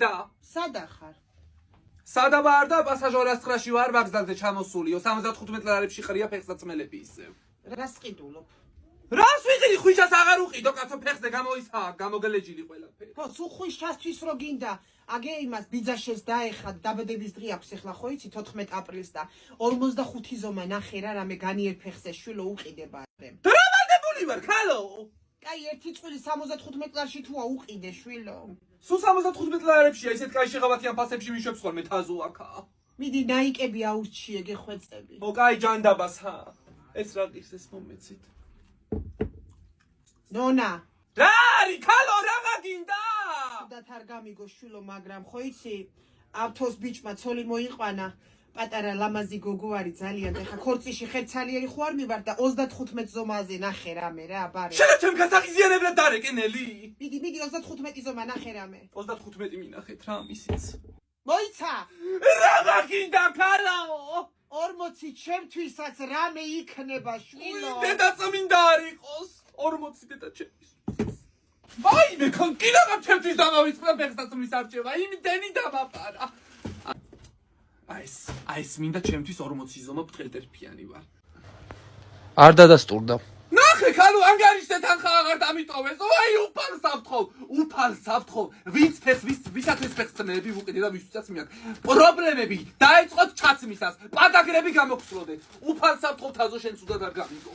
ხედა? სადა ხარ? სადა ვარ და პასაჟორას ცხრაში ვარ ვაგზალზე ჩამოსულიო 75 ლარებში ყრია ფეხსაცმელები ისევ. რას ყიდულობ? რას ვიყიდი ხვიშას აღარ უყიდო კაცო ფეხზე გამოისაა გამოგელეჯილი ყველაფერი. ხო, სულ ხვიშასთვის რო გინდა, აგე იმას ბიძაშეს დაეხა დაბადების დღე აქვს ახლა ხო იცი 14 აპრილს და 45 ზომა ნახე რა რამე განიერ ფეხზე შვილო უყიდება არემ. დრამადებული ვარ ქალო. კაი ერთი წვილი 75 ლარში თუა უყიდე შვილო. სულ 75 ლარებშია ისეთ კაი შეღავათიან ფასებში მიშვებს ხოლმე თაზუაკა. მიდი ნაიკები აურჩიე გეხვეწები. ო კაი ჯანდაბას ხა. ეს რა ყირს ეს მომეცით. ნონა რა არის ქალო რაღა გინდა? და თარ გამიგო შვილო მაგრამ ხო იცი ავთოს ბიჭმა ცოლი მოიყვანა პატარა ლამაზი გოგო არის ძალიან და ხა ქორწიში ხერცალიერი ხო არ მივარ და 35 ზომაზე ნახე რამე რა ბარე შენა ჩემ გასაღიზიანებლად დარეკენელი მიდი 35 ზომა ნახე რამე 35 მინახეთ რა ისიც მოიცა რაღა გინდა ქალო 40 ჩემთვისაც რამე იქნება შვილო დედაწმინდა არ იყოს 40 დედა ჩემთვის ვაიმე კონკილოგა ჩემთვის დამავიწყდა ფეხსაცმლის არჩევა იმდენი დამაპარა ეს მინდა ჩემთვის 40 ზომა ბრტყელტერფიანი ვარ არ დადასტურდა ნახე ქალო ანგარიშზე თანხა აღარ დამიტოვეს აი უფალსავთხოვ ვინც ფეხს ვისათვის ფეხსაცმელები ვუყიდე და ვისთვისაც მიაქვს პრობლემები დაეწყოთ ჩაცმისას პატაგრები გამოგცლოდეთ უფალსავთხოვ თაზო შენ სულად არ გამიგო